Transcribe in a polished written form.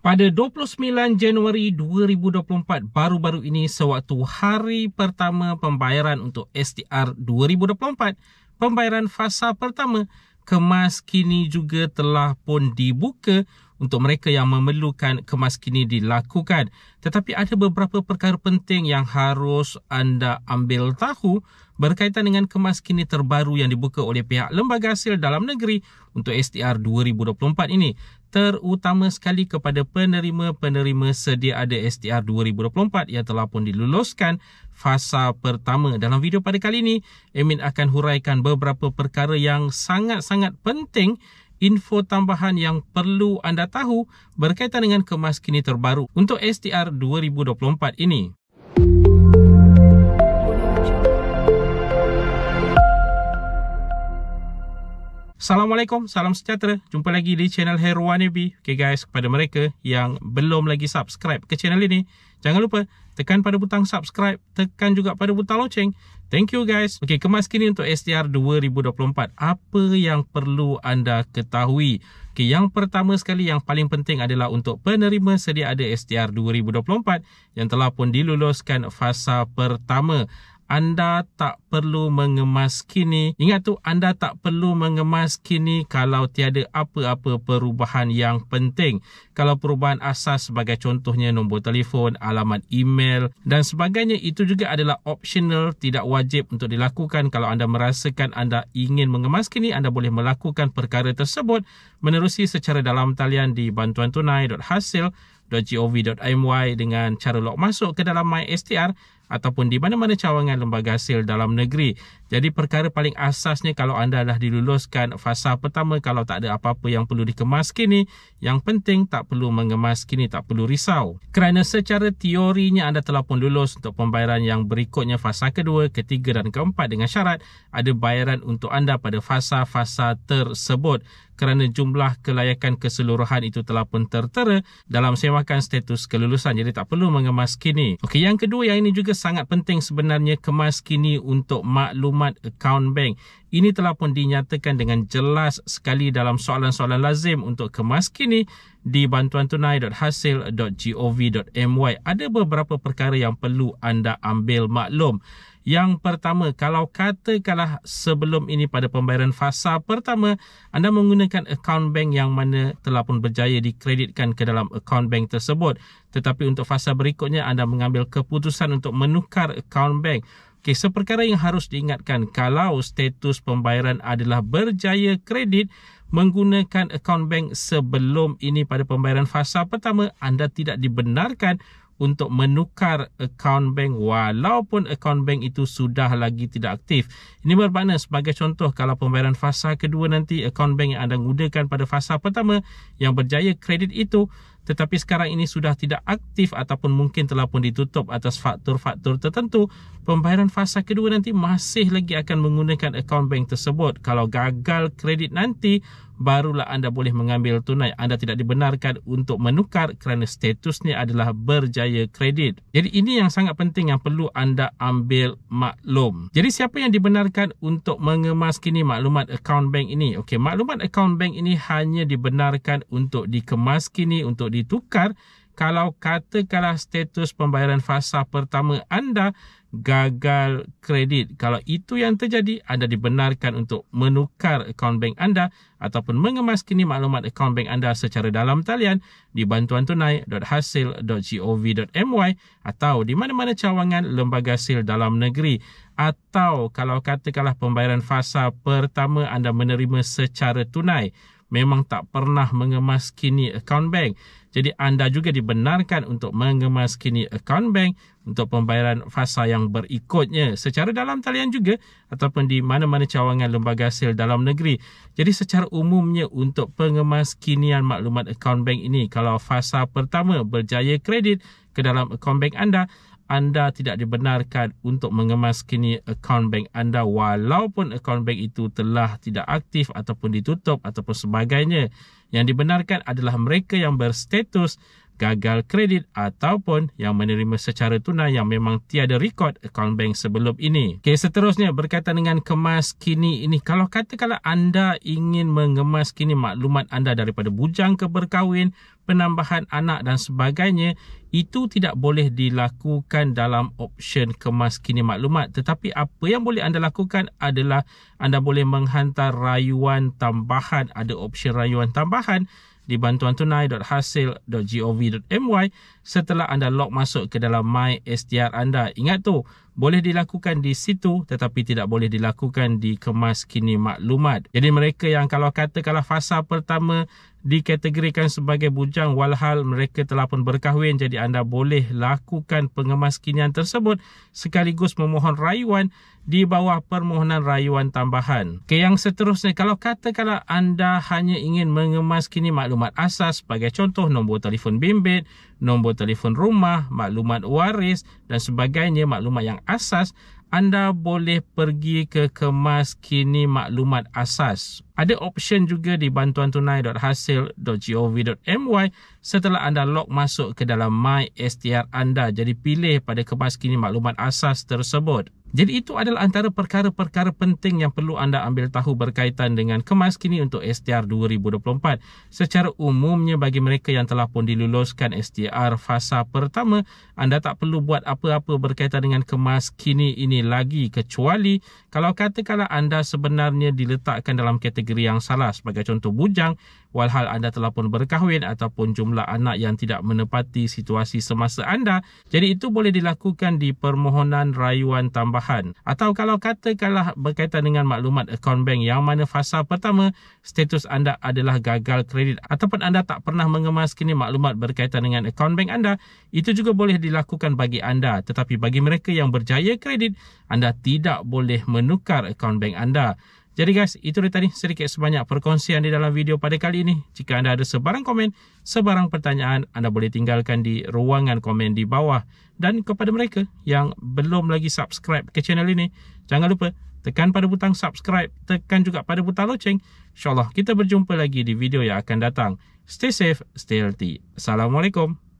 Pada 29 Januari 2024, baru-baru ini sewaktu hari pertama pembayaran untuk STR 2024, pembayaran fasa pertama, Kemas Kini juga telah pun dibuka untuk mereka yang memerlukan Kemas Kini dilakukan. Tetapi ada beberapa perkara penting yang harus anda ambil tahu berkaitan dengan Kemas Kini terbaru yang dibuka oleh pihak Lembaga Hasil Dalam Negeri untuk STR 2024 ini. Terutama sekali kepada penerima-penerima sedia ada STR 2024 yang telah pun diluluskan fasa pertama. Dalam video pada kali ini, Amin akan huraikan beberapa perkara yang sangat-sangat penting, info tambahan yang perlu anda tahu berkaitan dengan Kemas Kini terbaru untuk STR 2024 ini. Assalamualaikum, salam sejahtera. Jumpa lagi di channel Hairwan Nabi. Okay guys, kepada mereka yang belum lagi subscribe ke channel ini, jangan lupa tekan pada butang subscribe, tekan juga pada butang loceng. Thank you guys. Okay, Kemas Kini untuk STR 2024. Apa yang perlu anda ketahui? Okay, yang pertama sekali yang paling penting adalah untuk penerima sedia ada STR 2024 yang telah pun diluluskan fasa pertama. Anda tak perlu mengemas kini. Ingat tu, anda tak perlu mengemas kini kalau tiada apa-apa perubahan yang penting. Kalau perubahan asas sebagai contohnya nombor telefon, alamat email dan sebagainya, itu juga adalah optional, tidak wajib untuk dilakukan. Kalau anda merasakan anda ingin mengemas kini, anda boleh melakukan perkara tersebut menerusi secara dalam talian di bantuantunai.hasil.gov.my dengan cara log masuk ke dalam My STR ataupun di mana-mana cawangan Lembaga Hasil Dalam Negeri. Jadi perkara paling asasnya kalau anda dah diluluskan fasa pertama, kalau tak ada apa-apa yang perlu dikemas kini, yang penting tak perlu mengemas kini, tak perlu risau. Kerana secara teorinya anda telah pun lulus untuk pembayaran yang berikutnya, fasa kedua, ketiga dan keempat, dengan syarat ada bayaran untuk anda pada fasa-fasa tersebut. Kerana jumlah kelayakan keseluruhan itu telah pun tertera dalam sewakan status kelulusan. Jadi tak perlu mengemas kini. Okey, yang kedua yang ini juga sangat penting sebenarnya, kemas kini untuk maklumat akaun bank. Ini telah pun dinyatakan dengan jelas sekali dalam soalan-soalan lazim untuk kemas kini di bantuantunai.hasil.gov.my. Ada beberapa perkara yang perlu anda ambil maklum. Yang pertama, kalau katakanlah sebelum ini pada pembayaran fasa pertama, anda menggunakan akaun bank yang mana telah pun berjaya dikreditkan ke dalam akaun bank tersebut. Tetapi untuk fasa berikutnya, anda mengambil keputusan untuk menukar akaun bank. Okey, seperkara yang harus diingatkan, kalau status pembayaran adalah berjaya kredit menggunakan akaun bank sebelum ini pada pembayaran fasa pertama, anda tidak dibenarkan untuk menukar akaun bank walaupun akaun bank itu sudah lagi tidak aktif. Ini bermakna sebagai contoh, kalau pembayaran fasa kedua nanti, akaun bank yang anda gunakan pada fasa pertama yang berjaya kredit itu, tetapi sekarang ini sudah tidak aktif ataupun mungkin telah pun ditutup atas faktor-faktor tertentu, pembayaran fasa kedua nanti masih lagi akan menggunakan akaun bank tersebut. Kalau gagal kredit nanti, barulah anda boleh mengambil tunai. Anda tidak dibenarkan untuk menukar kerana statusnya adalah berjaya kredit. Jadi ini yang sangat penting yang perlu anda ambil maklum. Jadi siapa yang dibenarkan untuk mengemas kini maklumat akaun bank ini? Okey, maklumat akaun bank ini hanya dibenarkan untuk dikemas kini, untuk ditukar kalau katakanlah status pembayaran fasa pertama anda gagal kredit. Kalau itu yang terjadi, anda dibenarkan untuk menukar akaun bank anda ataupun mengemas kini maklumat akaun bank anda secara dalam talian di bantuantunai.hasil.gov.my atau di mana-mana cawangan Lembaga Hasil Dalam Negeri. Atau kalau katakanlah pembayaran fasa pertama anda menerima secara tunai, memang tak pernah mengemas kini akaun bank, jadi anda juga dibenarkan untuk mengemas kini akaun bank untuk pembayaran fasa yang berikutnya secara dalam talian juga ataupun di mana-mana cawangan Lembaga Hasil Dalam Negeri. Jadi secara umumnya untuk pengemas kinian maklumat akaun bank ini, kalau fasa pertama berjaya kredit ke dalam akaun bank anda, anda tidak dibenarkan untuk mengemas kini akaun bank anda walaupun akaun bank itu telah tidak aktif ataupun ditutup ataupun sebagainya. Yang dibenarkan adalah mereka yang berstatus gagal kredit ataupun yang menerima secara tunai yang memang tiada rekod akaun bank sebelum ini. Okey, seterusnya berkaitan dengan kemas kini ini. Kalau katakanlah anda ingin mengemas kini maklumat anda daripada bujang ke berkahwin, penambahan anak dan sebagainya, itu tidak boleh dilakukan dalam option kemas kini maklumat. Tetapi apa yang boleh anda lakukan adalah anda boleh menghantar rayuan tambahan. Ada option rayuan tambahan di bantuantunai.hasil.gov.my setelah anda log masuk ke dalam My STR anda. Ingat tu, boleh dilakukan di situ tetapi tidak boleh dilakukan di kemas kini maklumat. Jadi mereka yang kalau katakanlah fasa pertama dikategorikan sebagai bujang walhal mereka telah pun berkahwin, jadi anda boleh lakukan pengemaskinian tersebut sekaligus memohon rayuan di bawah permohonan rayuan tambahan. Okey, yang seterusnya, kalau katakanlah anda hanya ingin mengemaskini maklumat asas sebagai contoh nombor telefon bimbit, nombor telefon rumah, maklumat waris dan sebagainya, maklumat yang asas, anda boleh pergi ke kemas kini maklumat asas. Ada option juga di bantuantunai.hasil.gov.my setelah anda log masuk ke dalam My STR anda. Jadi pilih pada kemas kini maklumat asas tersebut. Jadi itu adalah antara perkara-perkara penting yang perlu anda ambil tahu berkaitan dengan kemas kini untuk STR 2024. Secara umumnya bagi mereka yang telah pun diluluskan STR fasa pertama, anda tak perlu buat apa-apa berkaitan dengan kemas kini ini lagi, kecuali kalau katakanlah anda sebenarnya diletakkan dalam kategori yang salah, sebagai contoh bujang walhal anda telah pun berkahwin ataupun jumlah anak yang tidak menepati situasi semasa anda. Jadi itu boleh dilakukan di permohonan rayuan tambahan. Atau kalau katakanlah berkaitan dengan maklumat akaun bank yang mana fasa pertama status anda adalah gagal kredit ataupun anda tak pernah mengemas kini maklumat berkaitan dengan akaun bank anda, itu juga boleh dilakukan bagi anda. Tetapi bagi mereka yang berjaya kredit, anda tidak boleh menukar akaun bank anda. Jadi guys, itu dia tadi sedikit sebanyak perkongsian di dalam video pada kali ini. Jika anda ada sebarang komen, sebarang pertanyaan, anda boleh tinggalkan di ruangan komen di bawah. Dan kepada mereka yang belum lagi subscribe ke channel ini, jangan lupa tekan pada butang subscribe, tekan juga pada butang loceng. InsyaAllah kita berjumpa lagi di video yang akan datang. Stay safe, stay healthy. Assalamualaikum.